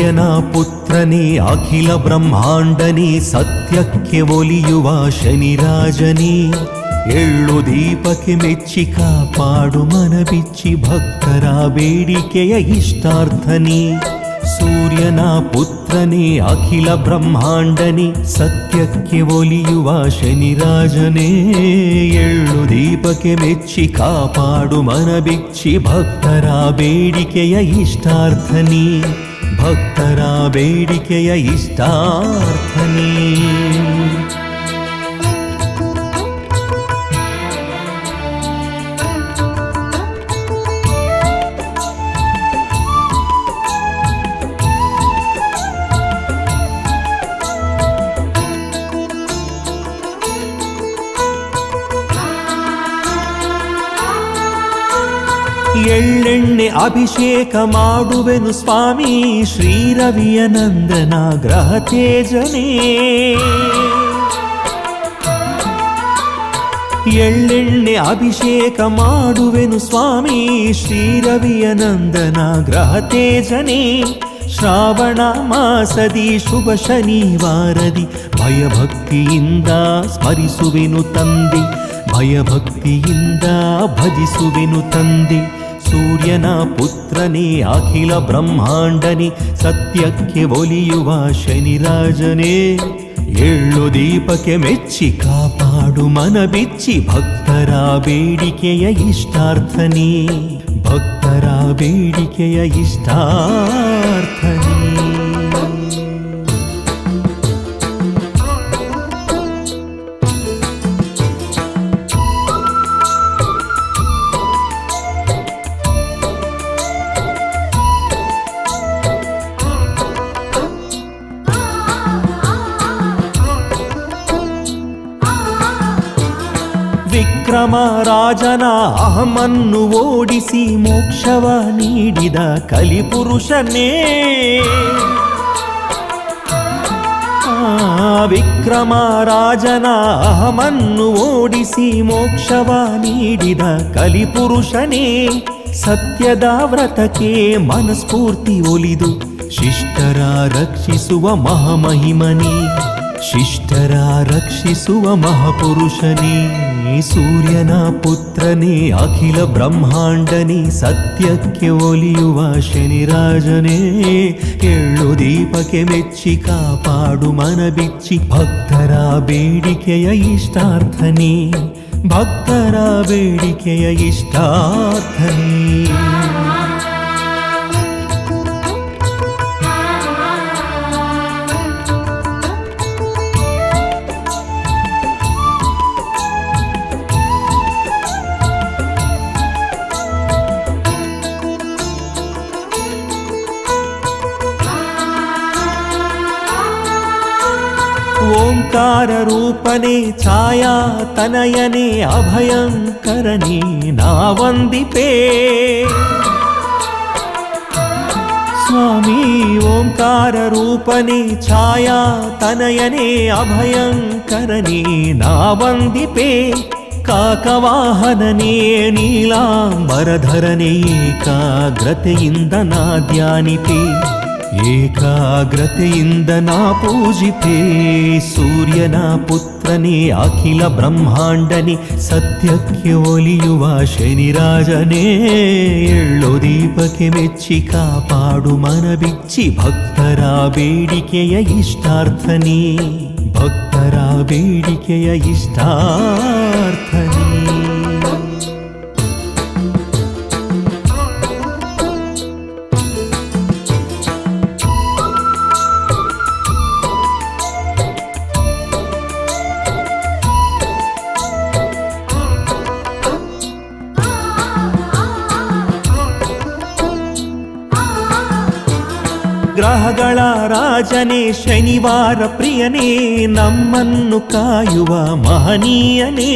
ಸೂರ್ಯನ ಪುತ್ರನೇ ಅಖಿಲ ಬ್ರಹ್ಮಾಂಡನೇ ಸತ್ಯಕ್ಕೆ ಒಲಿಯುವ ಶನಿರಾಜನೇ ಎಳ್ಳು ದೀಪಕ್ಕೆ ಮೆಚ್ಚಿ ಕಾಪಾಡು ಮನ ಬಿಚ್ಚಿ ಭಕ್ತರ ಬೇಡಿಕೆಯ ಇಷ್ಟಾರ್ಥನೇ ಸೂರ್ಯನ ಪುತ್ರನೇ ಅಖಿಲ ಬ್ರಹ್ಮಾಂಡನೇ ಸತ್ಯಕ್ಕೆ ಒಲಿಯುವ ಶನಿರಾಜನೇ ಎಳ್ಳು ದೀಪಕ್ಕೆ ಮೆಚ್ಚಿ ಕಾಪಾಡು ಮನ ಬಿಚ್ಚಿ ಭಕ್ತರ ಬೇಡಿಕೆಯ ಇಷ್ಟಾರ್ಥನೇ ಭಕ್ತರ ಬೇಡಿಕೆಯ ಇಷ್ಟಾರ್ಥನೇ ಎಳ್ಳೆಣ್ಣೆ ಅಭಿಷೇಕ ಮಾಡುವೆನು ಸ್ವಾಮಿ ಶ್ರೀರವಿಯ ನಂದನ ಗ್ರಹ ತೇಜನೇ ಎಳ್ಳೆಣ್ಣೆ ಅಭಿಷೇಕ ಮಾಡುವೆನು ಸ್ವಾಮಿ ಶ್ರೀರವಿಯ ನಂದನ ಗ್ರಹ ತೇಜನೇ ಶ್ರಾವಣ ಮಾಸದಿ ಶುಭ ಶನಿವಾರದಿ ಭಯಭಕ್ತಿಯಿಂದ ಸ್ಮರಿಸುವೆನು ತಂದೆ ಭಯಭಕ್ತಿಯಿಂದ ಭಜಿಸುವೆನು ತಂದೆ ಸೂರ್ಯನ ಪುತ್ರನೇ ಅಖಿಲ ಬ್ರಹ್ಮಾಂಡನೇ ಸತ್ಯಕ್ಕೆ ಒಲಿಯುವ ಶನಿರಾಜನೇ ಎಳ್ಳು ದೀಪಕ್ಕೆ ಮೆಚ್ಚಿ ಕಾಪಾಡು ಮನ ಬಿಚ್ಚಿ ಭಕ್ತರ ಬೇಡಿಕೆಯ ಇಷ್ಟಾರ್ಥನೇ ಭಕ್ತರ ಬೇಡಿಕೆಯ ಇಷ್ಟಾರ್ಥನೇ ವಿಕ್ರಮ ರಾಜನ ಅಹಮನ್ನು ಓಡಿಸಿ ಮೋಕ್ಷವ ನೀಡಿದ ಕಲಿಪುರುಷನೇ ವಿಕ್ರಮ ರಾಜನ ಅಹಮನ್ನು ಓಡಿಸಿ ಮೋಕ್ಷವ ನೀಡಿದ ಕಲಿಪುರುಷನೇ ಸತ್ಯದ ವ್ರತಕ್ಕೆ ಮನಸ್ಫೂರ್ತಿ ಒಲಿದು ಶಿಷ್ಟರ ರಕ್ಷಿಸುವ ಮಹಾಮಹಿಮನೇ ಶಿಷ್ಟರ ರಕ್ಷಿಸುವ ಮಹಾಪುರುಷನೇ ಸೂರ್ಯನ ಪುತ್ರನೇ ಅಖಿಲ ಬ್ರಹ್ಮಾಂಡನೇ ಸತ್ಯಕ್ಕೆ ಒಲಿಯುವ ಶನಿರಾಜನೇ ಎಳ್ಳು ದೀಪಕ್ಕೆ ಮೆಚ್ಚಿ ಕಾಪಾಡು ಮನ ಬಿಚ್ಚಿ ಭಕ್ತರ ಬೇಡಿಕೆಯ ಇಷ್ಟಾರ್ಥನೇ ಭಕ್ತರ ಬೇಡಿಕೆಯ ಇಷ್ಟಾರ್ಥನೇ ಓಂಕಾರ ರೂಪನೇ ಛಾಯಾ ತನಯನೇ ಅಭಯಂಕರನೇ ನಾವಂದಿಪೇ ಸ್ವಾಮಿ ಓಂಕಾರ ರೂಪನೇ ಛಾಯಾ ತನಯನೇ ಅಭಯಂಕರನೇ ನಾವಂದಿಪೇ ಕಾಕವಾಹನನೇ ನೀಲಾಂಬರಧರನೇ ಏಕಾಗ್ರತೆಯಿಂದ ನಾ ಧ್ಯಾನಿಪೇ ಏಕಾಗ್ರತೆಯಿಂದ ನಾ ಪೂಜಿಪೇ ಸೂರ್ಯನ ಪುತ್ರನೇ ಅಖಿಲ ಬ್ರಹ್ಮಾಂಡನೇ ಸತ್ಯಕ್ಕೆ ಒಲಿಯುವ ಶನಿರಾಜನೇ ಎಳ್ಳು ದೀಪಕ್ಕೆ ಮೆಚ್ಚಿ ಕಾಪಾಡು ಮನ ಬಿಚ್ಚಿ ಭಕ್ತರ ಬೇಡಿಕೆಯ ಇಷ್ಟಾರ್ಥನೇ ಭಕ್ತರ ಬೇಡಿಕೆಯ ಇಷ್ಟಾರ್ಥನೇ ಗ್ರಹಗಳ ರಾಜನೇ ಶನಿವಾರ ಪ್ರಿಯನೇ ನಮ್ಮನ್ನು ಕಾಯುವ ಮಹನೀಯನೇ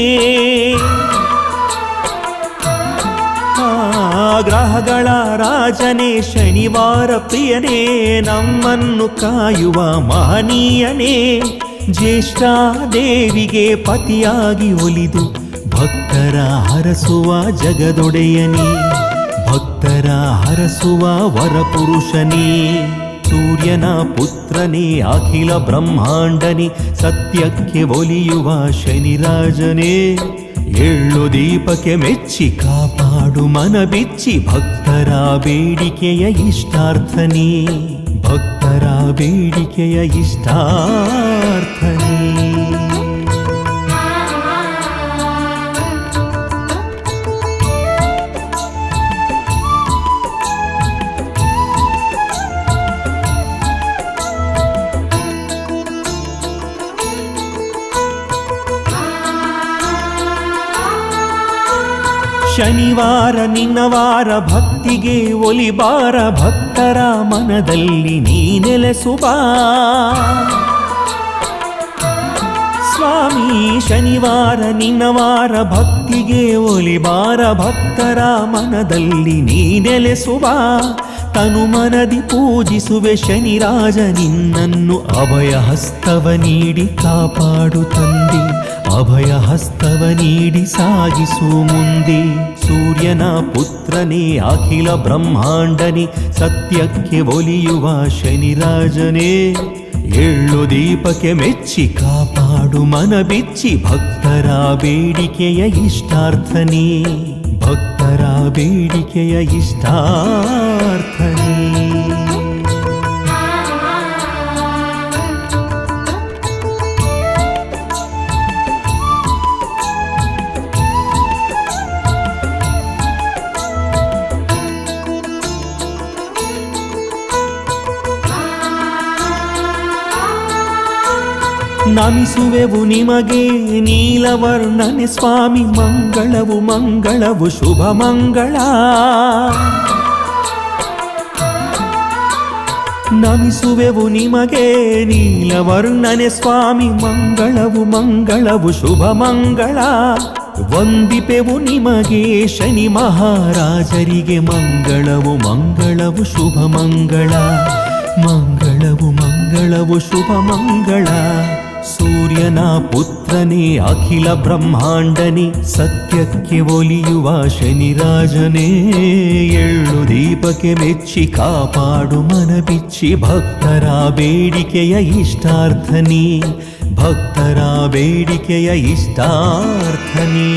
ಗ್ರಹಗಳ ರಾಜನೇ ಶನಿವಾರ ಪ್ರಿಯನೇ ನಮ್ಮನ್ನು ಕಾಯುವ ಮಹನೀಯನೇ ಜ್ಯೇಷ್ಠ ದೇವಿಗೆ ಪತಿಯಾಗಿ ಒಲಿದು ಭಕ್ತರ ಹರಸುವ ಜಗದೊಡೆಯನೇ ಭಕ್ತರ ಹರಸುವ ವರಪುರುಷನೇ ಸೂರ್ಯನ ಪುತ್ರನೇ ಅಖಿಲ ಬ್ರಹ್ಮಾಂಡನೇ ಸತ್ಯಕ್ಕೆ ಒಲಿಯುವ ಶನಿರಾಜನೇ ಎಳ್ಳು ದೀಪಕ್ಕೆ ಮೆಚ್ಚಿ ಕಾಪಾಡು ಮನ ಬಿಚ್ಚಿ ಭಕ್ತರ ಬೇಡಿಕೆಯ ಇಷ್ಟಾರ್ಥನೇ ಭಕ್ತರ ಬೇಡಿಕೆಯ ಇಷ್ಟಾರ್ಥನೇ ಶನಿವಾರ ನಿನ್ನವಾರ ಭಕ್ತಿಗೆ ಒಲಿಬಾರ ಭಕ್ತರ ಮನದಲ್ಲಿ ನೀ ನೆಲೆಸುವ ಸ್ವಾಮಿ ಶನಿವಾರ ನಿನ್ನವಾರ ಭಕ್ತಿಗೆ ಒಲಿಬಾರ ಭಕ್ತರ ಮನದಲ್ಲಿ ನೀ ನೆಲೆಸುವ ತನು ಮನದಿ ಪೂಜಿಸುವೆ ಶನಿರಾಜ ನಿನ್ನನ್ನು ಅಭಯ ಹಸ್ತವ ನೀಡಿ ಕಾಪಾಡು ತಂದೆ ಅಭಯ ಹಸ್ತವ ನೀಡಿ ಸಾಗಿಸು ಮುಂದೆ ಸೂರ್ಯನ ಪುತ್ರನೇ ಅಖಿಲ ಬ್ರಹ್ಮಾಂಡನೇ ಸತ್ಯಕ್ಕೆ ಒಲಿಯುವ ಶನಿರಾಜನೇ ಎಳ್ಳು ದೀಪಕ್ಕೆ ಮೆಚ್ಚಿ ಕಾಪಾಡು ಮನ ಬಿಚ್ಚಿ ಭಕ್ತರ ಬೇಡಿಕೆಯ ಇಷ್ಟಾರ್ಥನೇ ಭಕ್ತರ ಬೇಡಿಕೆಯ ಇಷ್ಟಾರ್ಥನೇ ನಮಿಸುವೆವು ನಿಮಗೆ ನೀಲವರ್ಣನೆ ಸ್ವಾಮಿ ಮಂಗಳವು ಮಂಗಳವು ಶುಭ ಮಂಗಳ ನಮಿಸುವೆವು ನಿಮಗೆ ನೀಲವರ್ಣನೆ ಸ್ವಾಮಿ ಮಂಗಳವು ಮಂಗಳವು ಶುಭ ಮಂಗಳ ವಂದಿಪೆವು ನಿಮಗೆ ಶನಿ ಮಹಾರಾಜರಿಗೆ ಮಂಗಳವು ಮಂಗಳವು ಶುಭ ಮಂಗಳ ಮಂಗಳವು ಮಂಗಳವು ಶುಭ ಮಂಗಳ ಸೂರ್ಯನ ಪುತ್ರನೇ ಅಖಿಲ ಬ್ರಹ್ಮಾಂಡನೇ ಸತ್ಯಕ್ಕೆ ಒಲಿಯುವ ಶನಿರಾಜನೇ ಎಳ್ಳು ದೀಪಕ್ಕೆ ಮೆಚ್ಚಿ ಕಾಪಾಡು ಮನ ಬಿಚ್ಚಿ ಭಕ್ತರ ಬೇಡಿಕೆಯ ಇಷ್ಟಾರ್ಥನೇ ಭಕ್ತರ ಬೇಡಿಕೆಯ ಇಷ್ಟಾರ್ಥನೇ